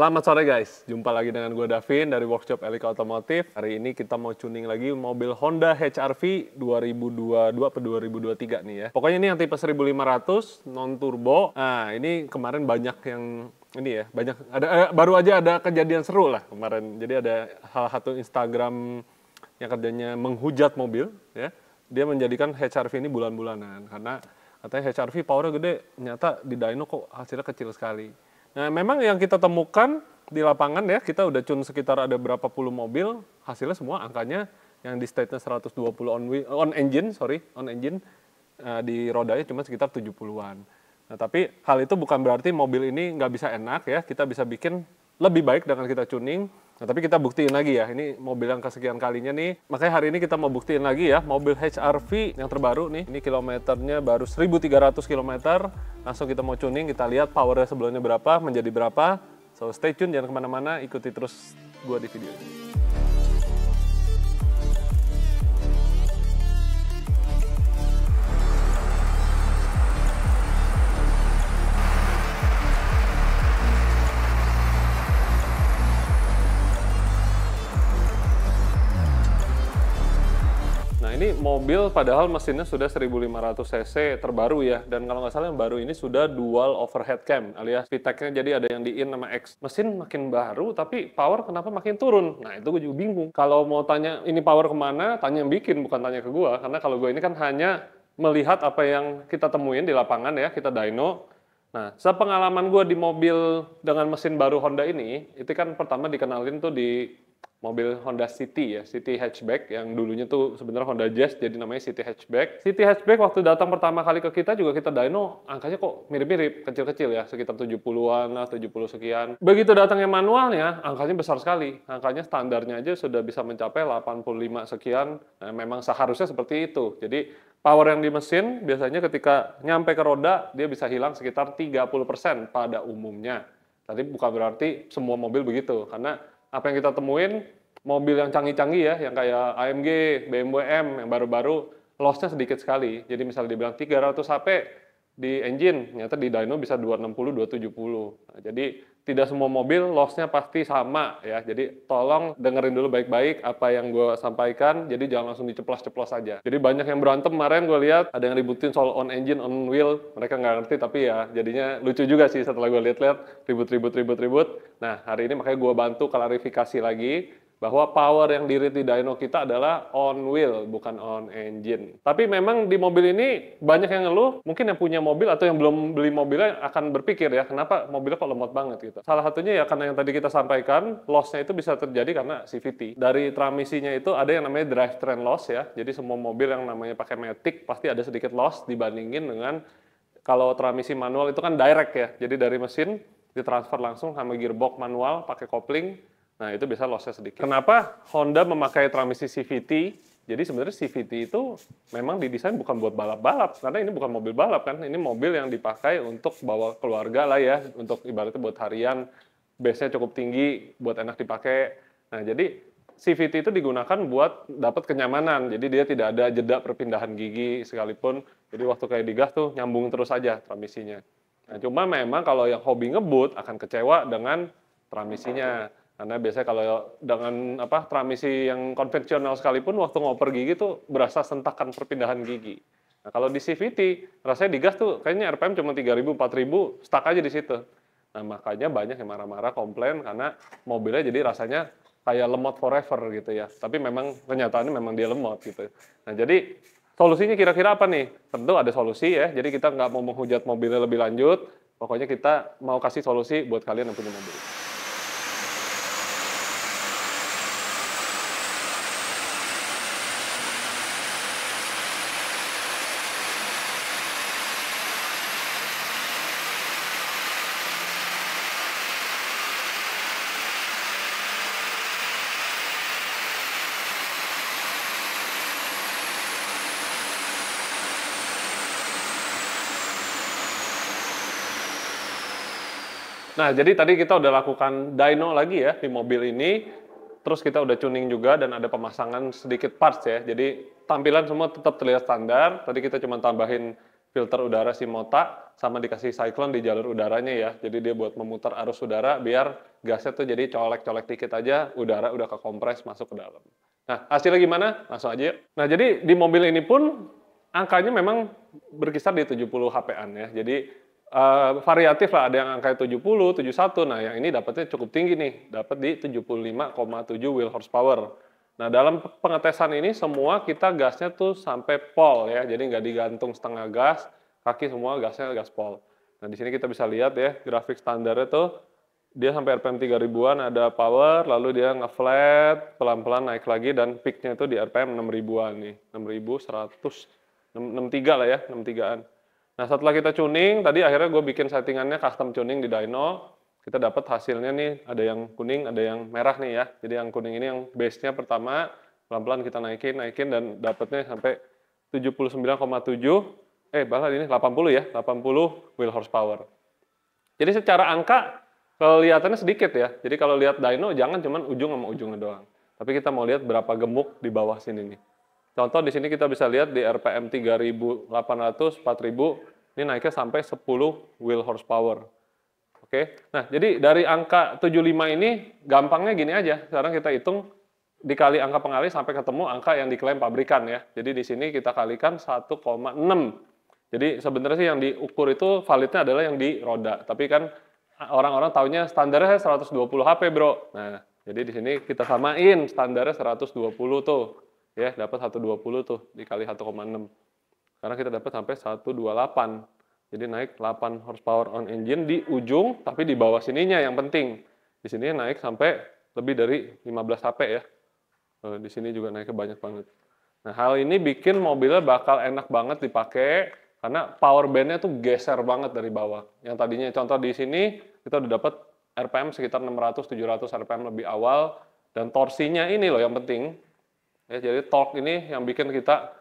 Selamat sore guys, jumpa lagi dengan gue Davin dari Workshop Elika Otomotif. Hari ini kita mau tuning lagi mobil Honda HR-V 2022 atau 2023 nih ya. Pokoknya ini yang tipe 1500 non turbo. Nah, ini kemarin banyak yang ini ya, banyak baru aja ada kejadian seru lah kemarin. Jadi ada salah satu Instagram yang kerjanya menghujat mobil ya. Dia menjadikan HR-V ini bulan-bulanan karena katanya HR-V powernya gede, ternyata di dyno kok hasilnya kecil sekali. Nah, memang yang kita temukan di lapangan ya, kita udah tune sekitar ada berapa puluh mobil, hasilnya semua angkanya yang di state-nya 120 on engine, di rodanya cuma sekitar 70-an. Nah, tapi hal itu bukan berarti mobil ini nggak bisa enak ya, kita bisa bikin lebih baik dengan kita tuning. Nah, tapi kita buktiin lagi ya, ini mobil yang kesekian kalinya nih. Makanya hari ini kita mau buktiin lagi ya, mobil HR-V yang terbaru nih. Ini kilometernya baru 1.300 km. Langsung kita mau tuning, kita lihat powernya sebelumnya berapa, menjadi berapa. So stay tune, jangan kemana-mana, ikuti terus gua di video ini. Ini mobil padahal mesinnya sudah 1500 cc terbaru ya, dan kalau nggak salah yang baru ini sudah dual overhead cam alias VTEC-nya, jadi ada yang di in sama X. Mesin makin baru tapi power kenapa makin turun? Nah itu gue juga bingung. Kalau mau tanya ini power kemana, tanya yang bikin, bukan tanya ke gue, karena kalau gue ini kan hanya melihat apa yang kita temuin di lapangan ya, kita dyno. Nah, sepengalaman gue di mobil dengan mesin baru Honda ini, itu kan pertama dikenalin tuh di mobil Honda City ya, City Hatchback yang dulunya tuh sebenarnya Honda Jazz jadi namanya City Hatchback. City Hatchback waktu datang pertama kali ke kita juga kita dyno, angkanya kok mirip-mirip, kecil-kecil ya, sekitar 70-an lah, 70 sekian. Begitu datangnya manualnya, angkanya besar sekali. Angkanya standarnya aja sudah bisa mencapai 85 sekian. Nah, memang seharusnya seperti itu. Jadi power yang di mesin biasanya ketika nyampe ke roda dia bisa hilang sekitar 30% pada umumnya. Tapi bukan berarti semua mobil begitu, karena apa yang kita temuin, mobil yang canggih-canggih ya, yang kayak AMG, BMW M, yang baru-baru, loss-nya sedikit sekali. Jadi misalnya dibilang 300 HP di engine, ternyata di dyno bisa 260, 270. Nah, jadi tidak semua mobil loss-nya pasti sama ya. Jadi tolong dengerin dulu baik-baik apa yang gue sampaikan, jadi jangan langsung diceplos-ceplos aja. Jadi banyak yang berantem kemarin gue lihat, ada yang ributin soal on engine, on wheel, mereka nggak ngerti, tapi ya jadinya lucu juga sih setelah gue lihat-lihat, ribut. Nah, hari ini makanya gue bantu klarifikasi lagi, bahwa power yang di dyno kita adalah on wheel, bukan on engine. Tapi memang di mobil ini banyak yang ngeluh, mungkin yang punya mobil atau yang belum beli mobilnya akan berpikir ya, kenapa mobilnya kok lemot banget gitu. Salah satunya ya karena yang tadi kita sampaikan, loss-nya itu bisa terjadi karena CVT. Dari transmisinya itu ada yang namanya drivetrain loss ya, jadi semua mobil yang namanya pakai matic pasti ada sedikit loss dibandingin dengan kalau transmisi manual itu kan direct ya, jadi dari mesin ditransfer langsung sama gearbox manual pakai kopling. Nah, itu bisa loss-nya sedikit. Kenapa Honda memakai transmisi CVT? Jadi sebenarnya CVT itu memang didesain bukan buat balap-balap, karena ini bukan mobil balap kan, ini mobil yang dipakai untuk bawa keluarga lah ya, untuk ibaratnya buat harian, base-nya cukup tinggi, buat enak dipakai. Nah, jadi CVT itu digunakan buat dapat kenyamanan, jadi dia tidak ada jeda perpindahan gigi sekalipun, jadi waktu kayak digas tuh nyambung terus aja transmisinya. Nah, cuma memang kalau yang hobi ngebut akan kecewa dengan transmisinya. Karena biasanya kalau dengan transmisi yang konvensional sekalipun waktu ngoper gigi tuh berasa sentakan perpindahan gigi. Nah, kalau di CVT rasanya digas tuh kayaknya RPM cuma 3.000, 4.000, stuck aja di situ. Nah, makanya banyak yang marah-marah komplain karena mobilnya jadi rasanya kayak lemot forever gitu ya. Tapi memang kenyataannya memang dia lemot gitu. Nah, jadi solusinya kira-kira apa nih? Tentu ada solusi ya. Jadi kita nggak mau menghujat mobilnya lebih lanjut. Pokoknya kita mau kasih solusi buat kalian yang punya mobil. Nah, jadi tadi kita udah lakukan dyno lagi ya di mobil ini, terus kita udah tuning juga dan ada pemasangan sedikit parts ya. Jadi tampilan semua tetap terlihat standar, tadi kita cuma tambahin filter udara si Mota, sama dikasih cyclone di jalur udaranya ya. Jadi dia buat memutar arus udara biar gasnya tuh jadi colek-colek dikit aja, udara udah kekompres masuk ke dalam. Nah, hasilnya gimana? Langsung aja yuk. Nah, jadi di mobil ini pun angkanya memang berkisar di 70 HP-an ya. Jadi variatif lah, ada yang angkanya 70, 71. Nah, yang ini dapatnya cukup tinggi nih, dapat di 75,7 wheel horsepower. Nah, dalam pengetesan ini semua kita gasnya tuh sampai pol ya, jadi nggak digantung setengah gas, kaki semua gasnya gas pol. Nah, di sini kita bisa lihat ya, grafik standarnya tuh dia sampai RPM 3000-an ada power, lalu dia nge-flat, pelan-pelan naik lagi, dan peak-nya itu di RPM 6000-an nih, 6100, 63 lah ya, 63-an. Nah, setelah kita tuning, tadi akhirnya gue bikin settingannya custom tuning di dyno. Kita dapat hasilnya nih, ada yang kuning, ada yang merah nih ya. Jadi yang kuning ini yang base-nya pertama, pelan-pelan kita naikin, dan dapatnya sampai 79,7, bahkan ini 80 ya, 80 wheel horsepower. Jadi secara angka, kelihatannya sedikit ya. Jadi kalau lihat dyno, jangan cuma ujung sama ujungnya doang. Tapi kita mau lihat berapa gemuk di bawah sini nih. Contoh di sini kita bisa lihat di RPM 3800, 4000, ini naiknya sampai 10 wheel horsepower. Oke, nah jadi dari angka 75 ini gampangnya gini aja. Sekarang kita hitung dikali angka pengalih sampai ketemu angka yang diklaim pabrikan ya. Jadi di sini kita kalikan 1,6. Jadi sebenarnya sih yang diukur itu validnya adalah yang di roda. Tapi kan orang-orang taunya standarnya 120 HP bro. Nah jadi di sini kita samain standarnya 120 tuh. Ya dapat 120 tuh dikali 1,6. Karena kita dapat sampai 128. Jadi naik 8 horsepower on engine di ujung, tapi di bawah sininya yang penting. Di sini naik sampai lebih dari 15 HP ya. Di sini juga naiknya banyak banget. Nah, hal ini bikin mobilnya bakal enak banget dipakai, karena power band-nya tuh geser banget dari bawah. Yang tadinya contoh di sini, kita udah dapat RPM sekitar 600-700 RPM lebih awal, dan torsinya ini loh yang penting. Ya, jadi torque ini yang bikin kita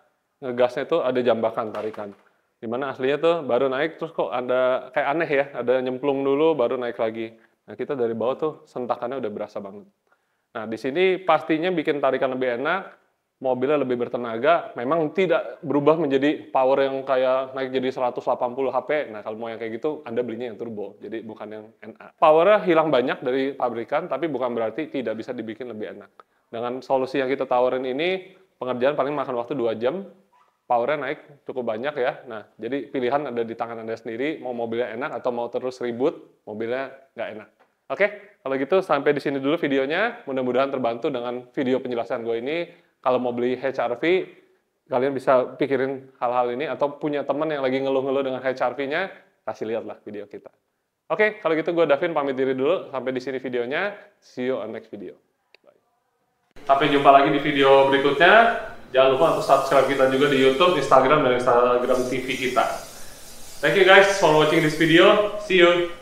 ngegasnya tuh ada jambakan tarikan. Dimana aslinya tuh baru naik terus kok ada kayak aneh ya, ada nyemplung dulu baru naik lagi. Nah kita dari bawah tuh sentakannya udah berasa banget. Nah di sini pastinya bikin tarikan lebih enak, mobilnya lebih bertenaga, memang tidak berubah menjadi power yang kayak naik jadi 180 HP. Nah kalau mau yang kayak gitu, Anda belinya yang turbo, jadi bukan yang NA. Powernya hilang banyak dari pabrikan, tapi bukan berarti tidak bisa dibikin lebih enak. Dengan solusi yang kita tawarin ini, pengerjaan paling makan waktu 2 jam, powernya naik cukup banyak ya. Nah, jadi pilihan ada di tangan Anda sendiri, mau mobilnya enak atau mau terus ribut, mobilnya nggak enak. Oke, kalau gitu sampai di sini dulu videonya. Mudah-mudahan terbantu dengan video penjelasan gue ini. Kalau mau beli HRV, kalian bisa pikirin hal-hal ini, atau punya teman yang lagi ngeluh-ngeluh dengan HRV-nya, kasih lihatlah video kita. Oke, kalau gitu gue Davin pamit diri dulu. Sampai di sini videonya. See you on next video. Bye. Sampai jumpa lagi di video berikutnya. Jangan lupa untuk subscribe kita juga di YouTube, Instagram, dan Instagram TV kita. Thank you guys for watching this video. See you.